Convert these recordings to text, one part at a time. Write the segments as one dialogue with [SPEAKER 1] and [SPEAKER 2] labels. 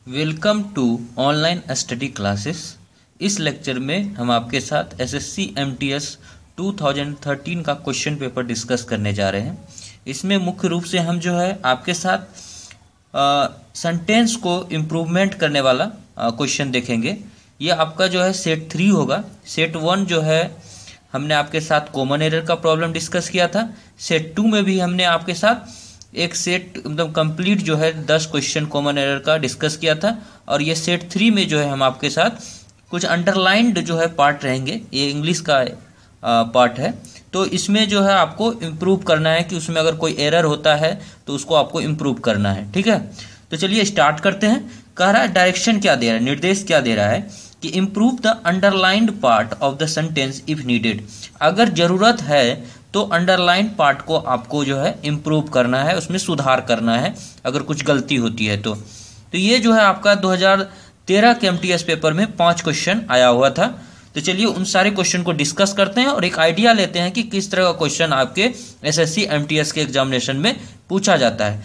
[SPEAKER 1] Welcome to online study classes. इस lecture में हम आपके साथ एसएससी एमटीएस 2013 का क्वेश्चन पेपर डिस्कस करने जा रहे हैं। इसमें मुख्य रूप से हम जो है आपके साथ सेंटेंस को इम्प्रूवमेंट करने वाला क्वेश्चन देखेंगे। ये आपका जो है सेट 3 होगा। सेट 1 जो है हमने आपके साथ कॉमन एरर का प्रॉब्लम डिस्कस किया था। सेट 2 में भी हमने आपके साथ एक सेट मतलब कंप्लीट जो है 10 क्वेश्चन कॉमन एरर का डिस्कस किया था। और ये सेट 3 में जो है हम आपके साथ कुछ अंडरलाइंड जो है पार्ट रहेंगे। ये इंग्लिश का पार्ट है, तो इसमें जो है आपको इम्प्रूव करना है कि उसमें अगर कोई एरर होता है तो उसको आपको इम्प्रूव करना है। ठीक है, तो चलिए स्टार्ट करते हैं। कह रहा है डायरेक्शन क्या दे रहा है, निर्देश क्या दे रहा है कि improve the underlined part of the sentence if needed. अगर जरूरत है तो अंडरलाइन पार्ट को आपको जो है इम्प्रूव करना है, उसमें सुधार करना है अगर कुछ गलती होती है तो ये जो है आपका 2013 के एमटीएस पेपर में 5 क्वेश्चन आया हुआ था। तो चलिए उन सारे क्वेश्चन को डिस्कस करते हैं और एक आइडिया लेते हैं कि किस तरह का क्वेश्चन आपके एसएससी एमटीएस के एग्जामिनेशन में पूछा जाता है।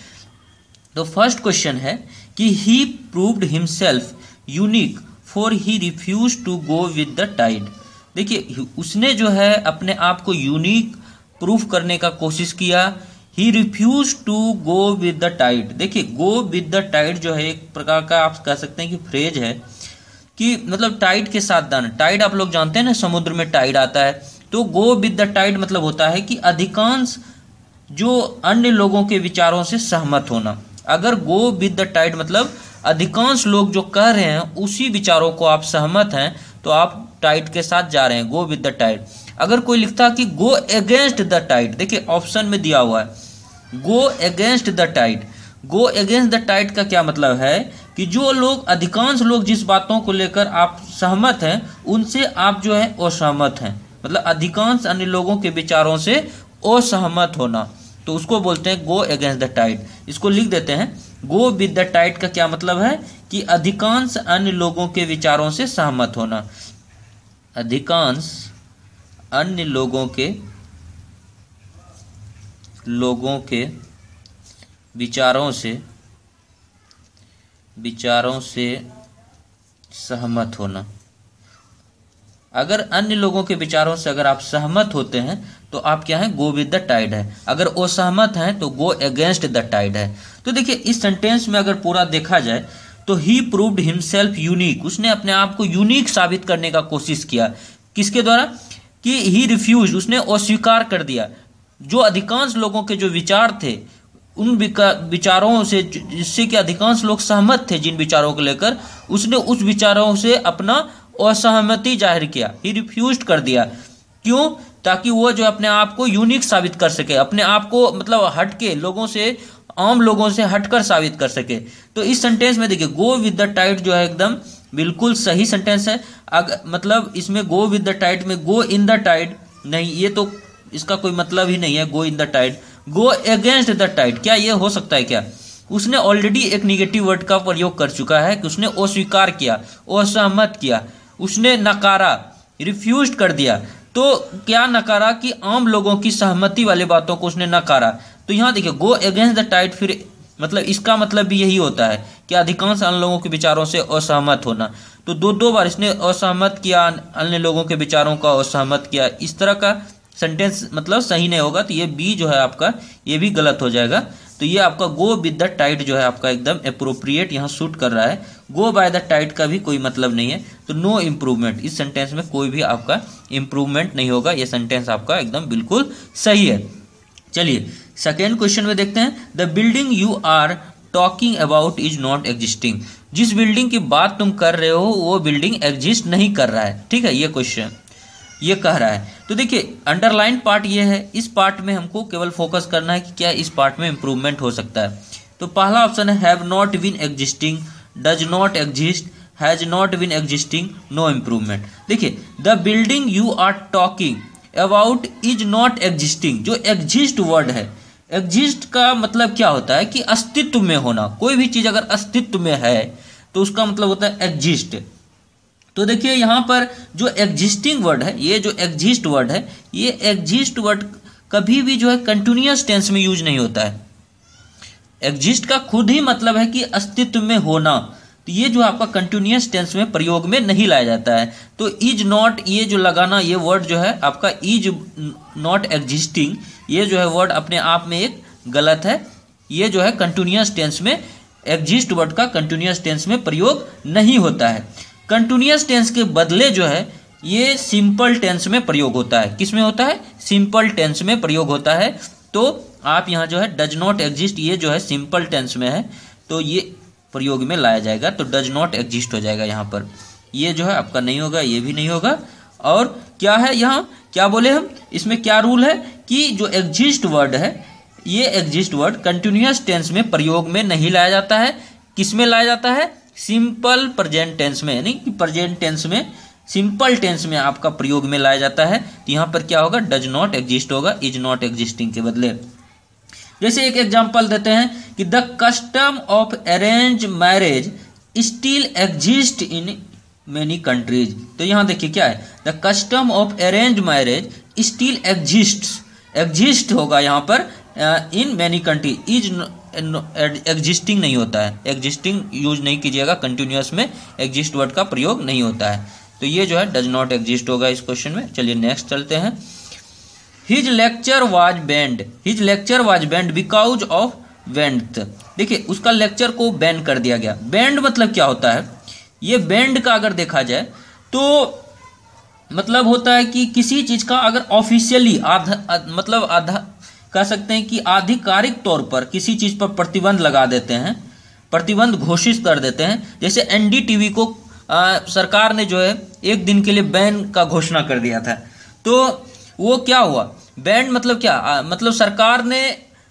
[SPEAKER 1] तो फर्स्ट क्वेश्चन है कि he proved himself unique for he refuse to go with the tide. देखिए उसने जो है अपने आप को यूनिक प्रूफ करने का कोशिश किया। He refuse to go with the tide. देखिए गो विद द टाइड जो है एक प्रकार का आप कह सकते हैं कि फ्रेज है कि मतलब टाइड के साथ जाना। टाइड आप लोग जानते हैं ना, समुद्र में टाइड आता है। तो गो विद द टाइड मतलब होता है कि अधिकांश जो अन्य लोगों के विचारों से सहमत होना। अगर गो विद द टाइड मतलब अधिकांश लोग जो कह रहे हैं उसी विचारों को आप सहमत हैं तो आप टाइड के साथ जा रहे हैं, गो विद द टाइड। अगर कोई लिखता कि गो अगेंस्ट द टाइड, देखिए ऑप्शन में दिया हुआ है go against the tide. Go against the tide का क्या मतलब है कि जो लोग अधिकांश लोग जिस बातों को लेकर आप सहमत हैं उनसे आप जो है असहमत हैं, मतलब अधिकांश अन्य लोगों के विचारों से असहमत होना, तो उसको बोलते हैं गो अगेंस्ट द टाइड। इसको लिख देते हैं। गो विद द टाइड का क्या मतलब है कि अधिकांश अन्य लोगों के विचारों से सहमत होना। अधिकांश अन्य लोगों के विचारों से सहमत होना। अगर अन्य लोगों के विचारों से अगर आप सहमत होते हैं तो आप क्या हैं, गो विद द टाइड है। अगर असहमत हैं तो गो अगेंस्ट द टाइड है। तो देखिए इस सेंटेंस में अगर पूरा देखा जाए तो ही प्रूव्ड हिमसेल्फ यूनिक, उसने अपने आप को यूनिक साबित करने का कोशिश किया। किसके द्वारा कि ही रिफ्यूज, उसने अस्वीकार कर दिया जो अधिकांश लोगों के जो विचार थे उन विचारों से जिससे कि अधिकांश लोग सहमत थे जिन विचारों को लेकर, उसने उस विचारों से अपना असहमति जाहिर किया। ही रिफ्यूज कर दिया। क्यों? ताकि वो जो अपने आप को यूनिक साबित कर सके, अपने आप को मतलब हटके लोगों से, आम लोगों से हटकर साबित कर सके। तो इस सेंटेंस में देखिए गो विद द टाइड जो है एकदम बिल्कुल सही सेंटेंस है। मतलब इसमें गो विद द टाइड में गो इन द टाइड नहीं, ये तो इसका कोई मतलब ही नहीं है। Go in the tide, go against the tide, क्या ये हो सकता है क्या? उसने ऑलरेडी एक निगेटिव वर्ड का प्रयोग कर चुका है कि उसने अस्वीकार किया, असहमत किया, उसने नकारा, रिफ्यूज कर दिया। तो क्या नकारा कि आम लोगों की सहमति वाली बातों को उसने नकारा। तो यहाँ देखिए गो अगेंस्ट द टाइड, फिर मतलब इसका मतलब भी यही होता है कि अधिकांश अन्य लोगों के विचारों से असहमत होना। तो दो बार इसने असहमत किया, अन्य लोगों के विचारों का असहमत किया। इस तरह का सेंटेंस मतलब सही नहीं होगा। तो ये बी जो है आपका ये भी गलत हो जाएगा। तो ये आपका गो विद द टाइड जो है आपका एकदम अप्रोप्रिएट यहाँ सूट कर रहा है। गो बाय द टाइड का भी कोई मतलब नहीं है। तो नो इम्प्रूवमेंट, इस सेंटेंस में कोई भी आपका इम्प्रूवमेंट नहीं होगा। ये सेंटेंस आपका एकदम बिल्कुल सही है। चलिए सेकेंड क्वेश्चन में देखते हैं। The building you are talking about is not existing. जिस बिल्डिंग की बात तुम कर रहे हो वो बिल्डिंग एग्जिस्ट नहीं कर रहा है। ठीक है, ये क्वेश्चन ये कह रहा है। तो देखिए अंडरलाइन पार्ट ये है, इस पार्ट में हमको केवल फोकस करना है कि क्या इस पार्ट में इंप्रूवमेंट हो सकता है। तो पहला ऑप्शन है have not been existing, does not exist, has not been existing, no improvement. देखिए the building you are talking about is not existing, जो एग्जिस्ट वर्ड है, एग्जिस्ट का मतलब क्या होता है कि अस्तित्व में होना। कोई भी चीज अगर अस्तित्व में है तो उसका मतलब होता है एग्जिस्ट। तो देखिए यहाँ पर जो एग्जिस्टिंग वर्ड है, ये जो एग्जिस्ट वर्ड है, ये एग्जिस्ट वर्ड कभी भी जो है कंटिन्यूअस टेंस में यूज नहीं होता है। एग्जिस्ट का खुद ही मतलब है कि अस्तित्व में होना, तो ये जो आपका कंटिन्यूअस टेंस में प्रयोग में नहीं लाया जाता है। तो इज नॉट, ये जो लगाना, ये वर्ड जो है आपका इज नॉट एग्जिस्टिंग, ये जो है वर्ड अपने आप में एक गलत है। ये जो है कंटिन्यूअस टेंस में एग्जिस्ट वर्ड का कंटिन्यूअस टेंस में प्रयोग नहीं होता है। कंटिन्यूअस टेंस के बदले जो है ये सिंपल टेंस में प्रयोग होता है। किस में होता है? सिंपल टेंस में प्रयोग होता है। तो आप यहाँ जो है डज नॉट एग्जिस्ट, ये जो है सिंपल टेंस में है, तो ये प्रयोग में लाया जाएगा, तो डज नॉट एग्जिस्ट हो जाएगा यहाँ पर। ये जो है आपका नहीं होगा, ये भी नहीं होगा। और क्या है यहाँ, क्या बोले हम, इसमें क्या रूल है कि जो एग्जिस्ट वर्ड है, ये एग्जिस्ट वर्ड कंटिन्यूअस टेंस में प्रयोग में नहीं लाया जाता है। किस में लाया जाता है? सिंपल प्रेजेंट टेंस में, यानी कि प्रेजेंट टेंस में, सिंपल टेंस में आपका प्रयोग में लाया जाता है। तो यहाँ पर क्या होगा? डज नॉट एग्जिस्ट होगा, इज नॉट एग्जिस्टिंग के बदले। जैसे एक एग्जांपल देते हैं कि the custom of arrange marriage still exist in many countries. तो यहाँ देखिए क्या है, the custom of arrange marriage still exist होगा यहाँ पर in many country. Is existing नहीं होता है, एग्जिस्टिंग यूज नहीं कीजिएगा, कंटिन्यूअस में एग्जिस्ट वर्ड का प्रयोग नहीं होता है। तो ये जो है डज नॉट एग्जिस्ट होगा इस क्वेश्चन में। चलिए नेक्स्ट चलते हैं। His lecture was banned, his lecture was banned because of वेंथ। देखिए उसका लेक्चर को बैन कर दिया गया। बैंड मतलब क्या होता है? ये बैंड का अगर देखा जाए तो मतलब होता है कि किसी चीज का अगर ऑफिशियली आधा कह सकते हैं कि आधिकारिक तौर पर किसी चीज पर प्रतिबंध लगा देते हैं, प्रतिबंध घोषित कर देते हैं। जैसे एनडीटीवी को सरकार ने जो है एक दिन के लिए बैन का घोषणा कर दिया था। तो वो क्या हुआ? बैन मतलब क्या, मतलब सरकार ने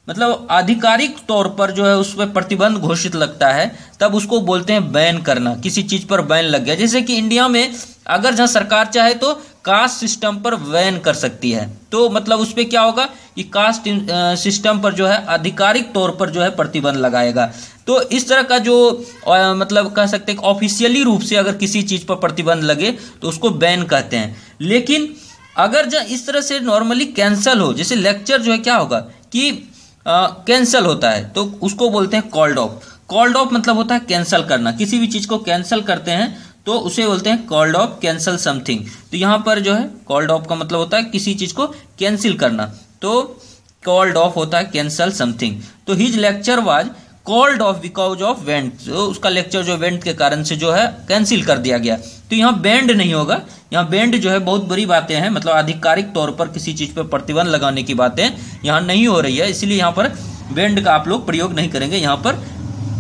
[SPEAKER 1] मतलब आधिकारिक तौर पर जो है उस पर प्रतिबंध घोषित लगता है, तब उसको बोलते हैं बैन करना। किसी चीज पर बैन लग गया, जैसे कि इंडिया में अगर जहां सरकार चाहे तो कास्ट सिस्टम पर बैन कर सकती है, तो मतलब उस पर क्या होगा कि कास्ट सिस्टम पर जो है आधिकारिक तौर पर जो है प्रतिबंध लगाएगा। तो इस तरह का जो मतलब कह सकते हैं ऑफिशियली रूप से अगर किसी चीज पर प्रतिबंध लगे तो उसको बैन कहते हैं। लेकिन अगर जो इस तरह से नॉर्मली कैंसल हो, जैसे लेक्चर जो है क्या होगा कि कैंसल होता है, तो उसको बोलते हैं कॉल्ड ऑफ। कॉल्ड ऑफ मतलब होता है कैंसल करना, किसी भी चीज को कैंसल करते हैं तो उसे बोलते हैं कॉल्ड ऑफ, कैंसल समथिंग। तो यहाँ पर जो है कॉल्ड ऑफ का मतलब होता है किसी चीज को कैंसिल करना, तो कॉल्ड ऑफ होता है कैंसल समथिंग। तो his lecture was called off because of went, तो उसका लेक्चर जो वेंट के कारण से जो है कैंसिल कर दिया गया। तो यहाँ बैंड नहीं होगा, यहाँ बैंड जो है बहुत बड़ी बातें हैं, मतलब आधिकारिक तौर पर किसी चीज पर प्रतिबंध लगाने की बातें यहाँ नहीं हो रही है, इसलिए यहाँ पर बैंड का आप लोग प्रयोग नहीं करेंगे। यहाँ पर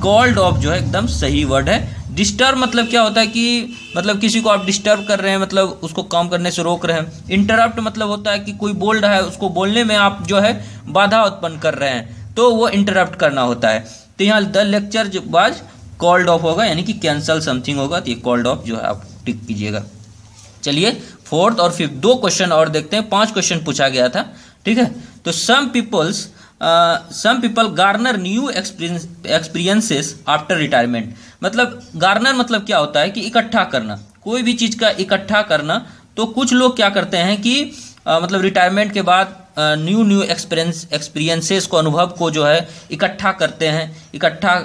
[SPEAKER 1] कॉल्ड ऑफ जो है एकदम सही वर्ड है। डिस्टर्ब मतलब क्या होता है कि मतलब किसी को आप डिस्टर्ब कर रहे हैं, मतलब उसको काम करने से रोक रहे हैं। इंटरप्ट मतलब होता है कि कोई बोल रहा है, उसको बोलने में आप जो है बाधा उत्पन्न कर रहे हैं, तो वो इंटरप्ट करना होता है। तो यहाँ the lecture was called off होगा, यानी कि कैंसल समथिंग होगा, तो ये कॉल्ड ऑफ जो है आप टिक कीजिएगा। चलिए फोर्थ और फिफ्थ दो क्वेश्चन और देखते हैं। 5 क्वेश्चन पूछा गया था, ठीक है। तो some people garner new experiences after retirement. मतलब गार्नर मतलब क्या होता है कि इकट्ठा करना, कोई भी चीज का इकट्ठा करना। तो कुछ लोग क्या करते हैं कि मतलब रिटायरमेंट के बाद न्यू एक्सपीरियंसेस को, अनुभव को जो है इकट्ठा करते हैं, इकट्ठा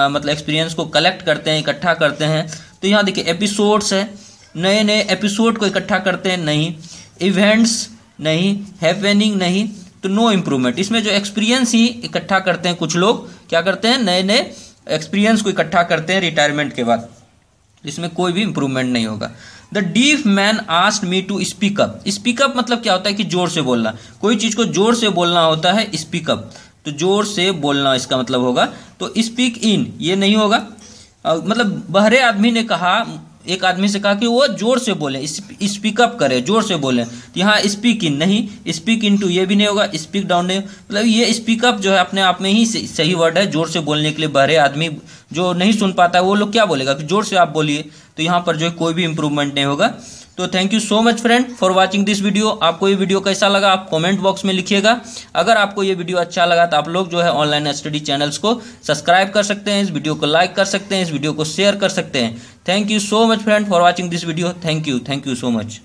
[SPEAKER 1] मतलब एक्सपीरियंस को कलेक्ट करते हैं, इकट्ठा करते हैं। तो यहाँ देखिए एपिसोड्स है, नए नए एपिसोड को इकट्ठा करते हैं, नहीं। इवेंट्स नहीं, हैपनिंग नहीं, तो नो इम्प्रूवमेंट। इसमें जो एक्सपीरियंस ही इकट्ठा करते हैं, कुछ लोग क्या करते हैं नए नए एक्सपीरियंस को इकट्ठा करते हैं रिटायरमेंट के बाद, इसमें कोई भी इंप्रूवमेंट नहीं होगा। The deaf man asked me to speak up. Speak up मतलब क्या होता है कि जोर से बोलना, कोई चीज को जोर से बोलना होता है स्पीक अप, तो जोर से बोलना इसका मतलब होगा। तो स्पीक इन ये नहीं होगा, मतलब बहरे आदमी ने कहा, एक आदमी से कहा कि वो जोर से बोले, स्पीकअप करे, जोर से बोले। तो यहाँ स्पीक इन नहीं, स्पीक इन टू ये भी नहीं होगा, स्पीक डाउन नहीं, मतलब ये स्पीकअप जो है अपने आप में ही सही वर्ड है जोर से बोलने के लिए। बहरे आदमी जो नहीं सुन पाता है वो लोग क्या बोलेगा कि जोर से आप बोलिए, तो यहाँ पर जो है कोई भी इंप्रूवमेंट नहीं होगा। तो thank you so much friend for watching this video. आपको ये वीडियो कैसा लगा आप कमेंट बॉक्स में लिखिएगा। अगर आपको ये वीडियो अच्छा लगा तो आप लोग जो है ऑनलाइन स्टडी चैनल्स को सब्सक्राइब कर सकते हैं, इस वीडियो को लाइक कर सकते हैं, इस वीडियो को शेयर कर सकते हैं। Thank you so much friend for watching this video. Thank you so much.